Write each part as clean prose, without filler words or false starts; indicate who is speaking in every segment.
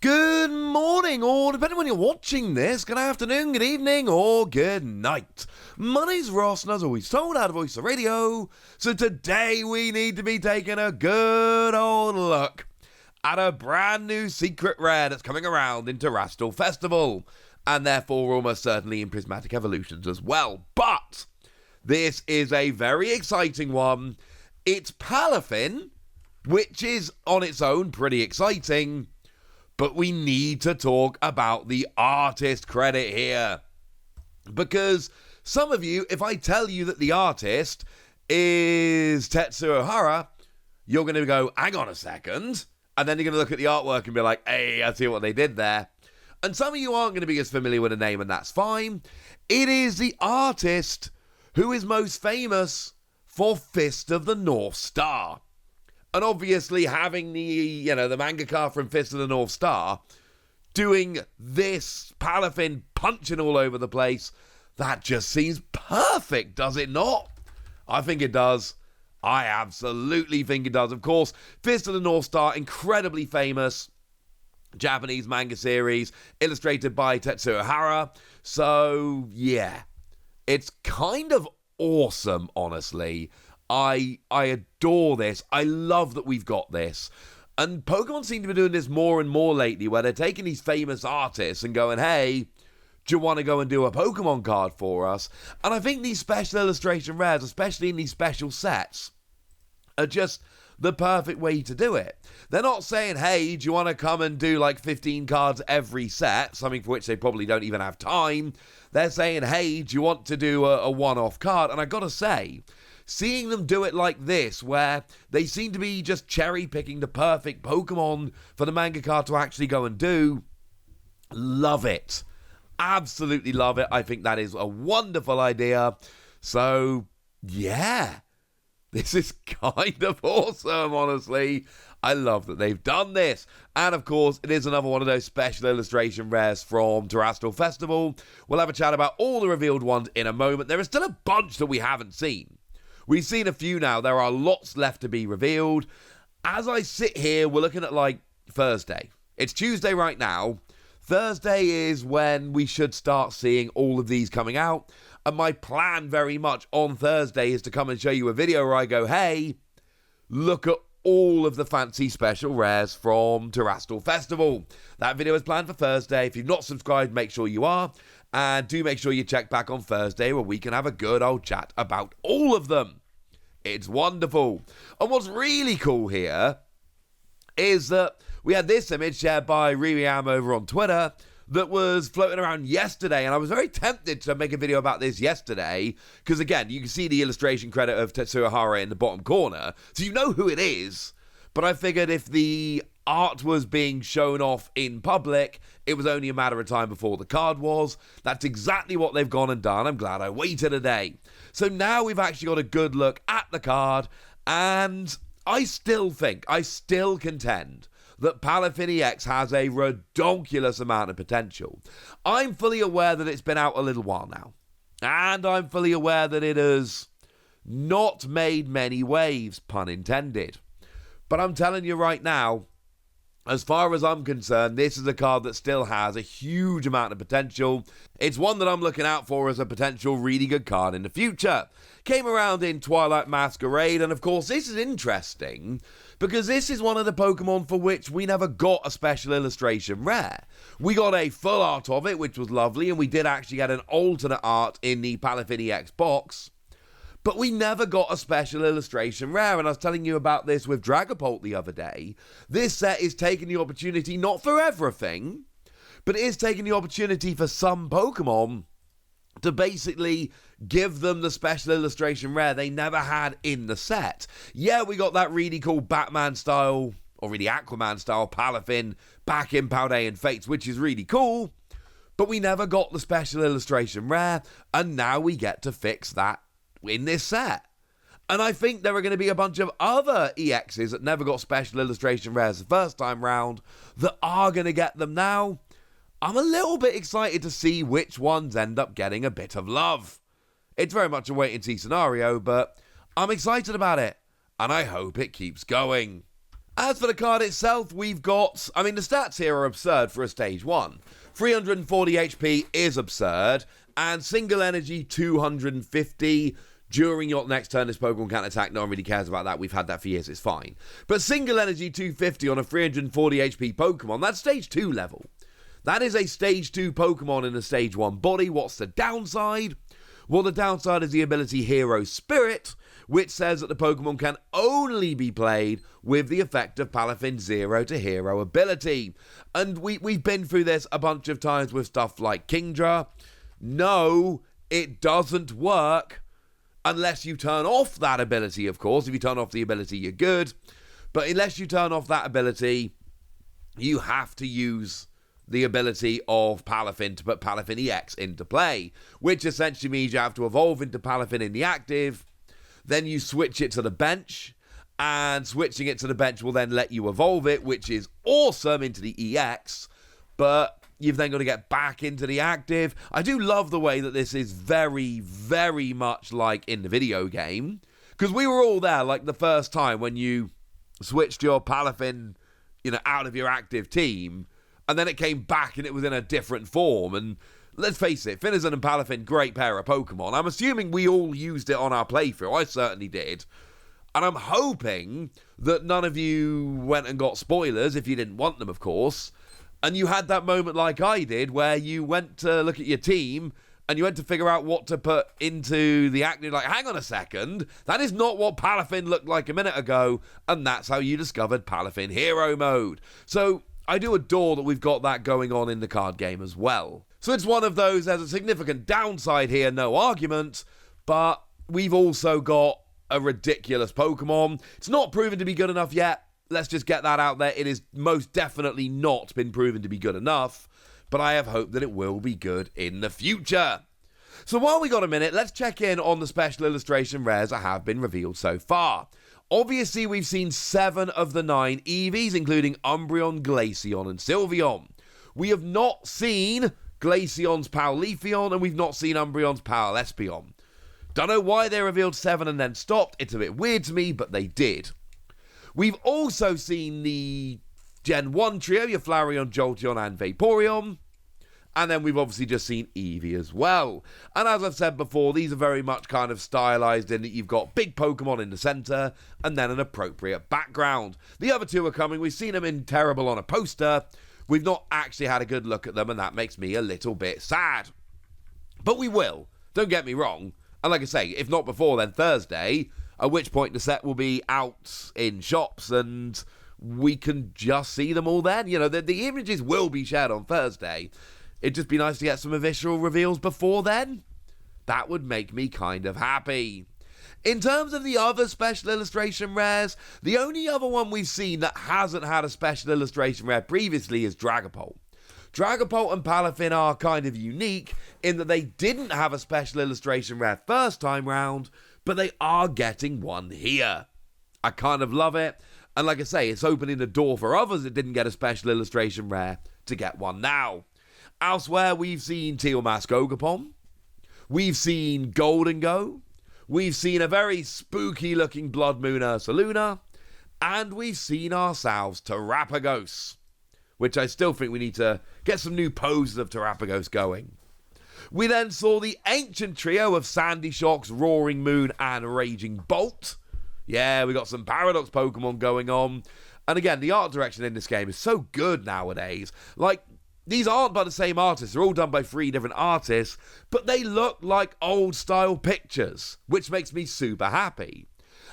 Speaker 1: Good morning, or depending when you're watching this, good afternoon, good evening, or good night. My name's Ross, and as always told, out of Voice of Radio. So today we need to be taking a good old look at a brand new secret rare that's coming around in Terrestrial Festival, and therefore almost certainly in Prismatic Evolutions as well. But this is a very exciting one. It's Palafin, which is on its own pretty exciting. But we need to talk about the artist credit here. Because some of you, if I tell you that the artist is Tetsu Hara, you're going to go, hang on a second. And then you're going to look at the artwork and be like, hey, I see what they did there. And some of you aren't going to be as familiar with the name, and that's fine. It is the artist who is most famous for Fist of the North Star. And obviously having the mangaka from Fist of the North Star doing this, Palafin punching all over the place, that just seems perfect, does it not? I think it does. I absolutely think it does. Of course, Fist of the North Star, incredibly famous Japanese manga series, illustrated by Tetsu Hara. So, yeah, it's kind of awesome, honestly. I adore this. I love that we've got this. And Pokemon seem to be doing this more and more lately, where they're taking these famous artists and going, hey, do you want to go and do a Pokemon card for us? And I think these special illustration rares, especially in these special sets, are just the perfect way to do it. They're not saying, hey, do you want to come and do like 15 cards every set, something for which they probably don't even have time. They're saying, hey, do you want to do a one-off card? And I gotta say, seeing them do it like this, where they seem to be just cherry-picking the perfect Pokemon for the mangaka to actually go and do, love it. Absolutely love it. I think that is a wonderful idea. So, yeah, this is kind of awesome, honestly. I love that they've done this. And of course, it is another one of those special illustration rares from Terrestrial Festival. We'll have a chat about all the revealed ones in a moment. There is still a bunch that we haven't seen. We've seen a few now. There are lots left to be revealed. As I sit here, we're looking at like Thursday. It's Tuesday right now. Thursday is when we should start seeing all of these coming out. And my plan very much on Thursday is to come and show you a video where I go, hey, look at all of the fancy special rares from Terrestrial Festival. That video is planned for Thursday. If you've not subscribed, make sure you are. And do make sure you check back on Thursday where we can have a good old chat about all of them. It's wonderful. And what's really cool here is that we had this image shared by Ririam over on Twitter that was floating around yesterday, and I was very tempted to make a video about this yesterday, because again, you can see the illustration credit of Tetsu Hara in the bottom corner, so you know who it is, but I figured if the art was being shown off in public, it was only a matter of time before the card was. That's exactly what they've gone and done. I'm glad I waited a day. So now we've actually got a good look at the card, and I still contend that Palafin EX has a redonkulous amount of potential. I'm fully aware that it's been out a little while now, and I'm fully aware that it has not made many waves, pun intended. But I'm telling you right now, as far as I'm concerned, this is a card that still has a huge amount of potential. It's one that I'm looking out for as a potential really good card in the future. Came around in Twilight Masquerade, and of course this is interesting because this is one of the Pokemon for which we never got a special illustration rare. We got a full art of it, which was lovely, and we did actually get an alternate art in the Palafin EX box. But we never got a special illustration rare, and I was telling you about this with Dragapult the other day. This set is taking the opportunity, not for everything, but it is taking the opportunity for some Pokemon to basically give them the special illustration rare they never had in the set. Yeah, we got that really cool Batman style, or really Aquaman style Palafin back in Paldean Fates, which is really cool, but we never got the special illustration rare, and now we get to fix that in this set. And I think there are going to be a bunch of other EXs that never got special illustration rares the first time round that are going to get them now. I'm a little bit excited to see which ones end up getting a bit of love. It's very much a wait and see scenario, but I'm excited about it, and I hope it keeps going. As for the card itself, we've got, the stats here are absurd for a stage 1. 340 HP is absurd, and single energy 250. During your next turn, this Pokemon can't attack. No one really cares about that. We've had that for years. It's fine. But single energy 250 on a 340 HP Pokemon, that's stage 2 level. That is a stage 2 Pokemon in a stage 1 body. What's the downside? Well, the downside is the ability Hero Spirit, which says that the Pokemon can only be played with the effect of Palafin's 0 to Hero ability. And we've been through this a bunch of times with stuff like Kingdra. No, it doesn't work unless you turn off that ability, of course. If you turn off the ability, you're good. But unless you turn off that ability, you have to use the ability of Palafin to put Palafin EX into play, which essentially means you have to evolve into Palafin in the active, then you switch it to the bench, and switching it to the bench will then let you evolve it, which is awesome, into the EX, but you've then got to get back into the active. I do love the way that this is very, very much like in the video game, because we were all there, like the first time when you switched your Palafin, out of your active team, and then it came back and it was in a different form. And let's face it, Finizen and Palafin, great pair of Pokemon. I'm assuming we all used it on our playthrough. I certainly did. And I'm hoping that none of you went and got spoilers, if you didn't want them, of course. And you had that moment like I did, where you went to look at your team and you went to figure out what to put into the active. Like, hang on a second, that is not what Palafin looked like a minute ago. And that's how you discovered Palafin Hero Mode. So I do adore that we've got that going on in the card game as well. So it's one of those, there's a significant downside here, no argument, but we've also got a ridiculous Pokemon. It's not proven to be good enough yet. Let's just get that out there. It is most definitely not been proven to be good enough, but I have hope that it will be good in the future. So while we got a minute, let's check in on the special illustration rares that have been revealed so far. Obviously, we've seen 7 of the 9 Eevees, including Umbreon, Glaceon, and Sylveon. We have not seen Glaceon's Palafin, and we've not seen Umbreon's Palespeon. Don't know why they revealed 7 and then stopped. It's a bit weird to me, but they did. We've also seen the Gen 1 trio, your Flareon, Jolteon, and Vaporeon. And then we've obviously just seen Eevee as well. And as I've said before, these are very much kind of stylized in that you've got big Pokemon in the center and then an appropriate background. The other 2 are coming. We've seen them in Terrible on a poster. We've not actually had a good look at them, and that makes me a little bit sad. But we will. Don't get me wrong. And like I say, if not before, then Thursday, at which point the set will be out in shops and we can just see them all then. The images will be shared on Thursday. It'd just be nice to get some official reveals before then. That would make me kind of happy. In terms of the other special illustration rares, the only other one we've seen that hasn't had a special illustration rare previously is Dragapult. Dragapult and Palafin are kind of unique in that they didn't have a special illustration rare first time round, but they are getting one here. I kind of love it. And like I say, it's opening the door for others that didn't get a special illustration rare to get one now. Elsewhere, we've seen Teal Mask Ogapon. We've seen Golden Go. We've seen a very spooky looking Blood Moon Ursaluna. And we've seen ourselves Terrapagos, which I still think we need to get some new poses of Terrapagos going. We then saw the ancient trio of Sandy Shocks, Roaring Moon, and Raging Bolt. Yeah, we got some Paradox Pokemon going on. And again, the art direction in this game is so good nowadays. Like, these aren't by the same artists. They're all done by 3 different artists, but they look like old-style pictures, which makes me super happy.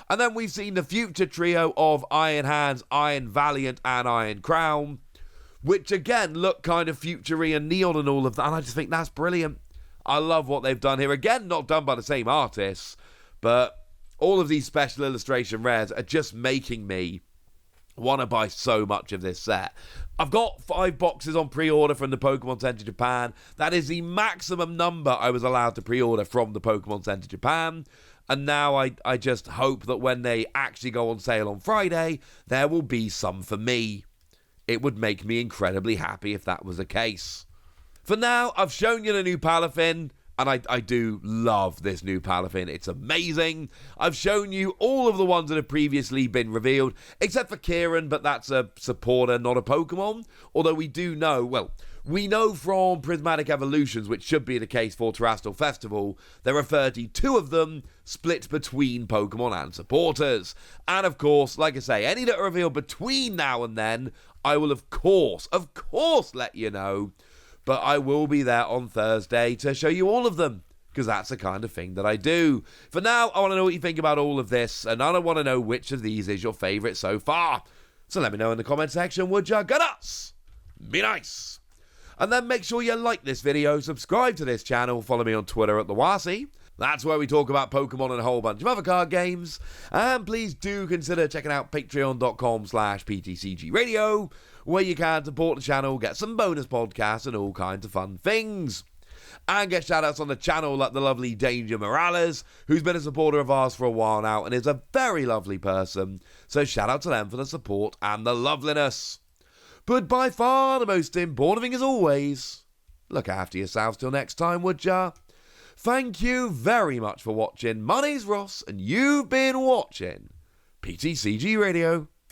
Speaker 1: And then we've seen the future trio of Iron Hands, Iron Valiant, and Iron Crown, which again look kind of future-y and neon and all of that, and I just think that's brilliant. I love what they've done here. Again, not done by the same artists, but all of these special illustration rares are just making me want to buy so much of this set. I've got 5 boxes on pre-order from the Pokemon Center Japan. That is the maximum number I was allowed to pre-order from the Pokemon Center Japan. And now I just hope that when they actually go on sale on Friday, there will be some for me. It would make me incredibly happy if that was the case. For now, I've shown you the new Palafin, and And I do love this new Palafin. It's amazing. I've shown you all of the ones that have previously been revealed, except for Kieran, but that's a supporter, not a Pokemon. Although we do know, well, we know from Prismatic Evolutions, which should be the case for Terrestrial Festival, there are 32 of them split between Pokemon and supporters. And of course, like I say, any that are revealed between now and then, I will of course let you know. But I will be there on Thursday to show you all of them, because that's the kind of thing that I do. For now, I want to know what you think about all of this, and I want to know which of these is your favourite so far. So let me know in the comment section, would ya? Get us! Be nice! And then make sure you like this video, subscribe to this channel, follow me on Twitter at TheWasi. That's where we talk about Pokemon and a whole bunch of other card games. And please do consider checking out patreon.com/PTCG Radio, where you can support the channel, get some bonus podcasts and all kinds of fun things. And get shoutouts on the channel like the lovely Danger Morales, who's been a supporter of ours for a while now and is a very lovely person. So shout out to them for the support and the loveliness. But by far the most important thing as always, look after yourselves till next time, would ya? Thank you very much for watching. My name's Ross, and you've been watching PTCG Radio.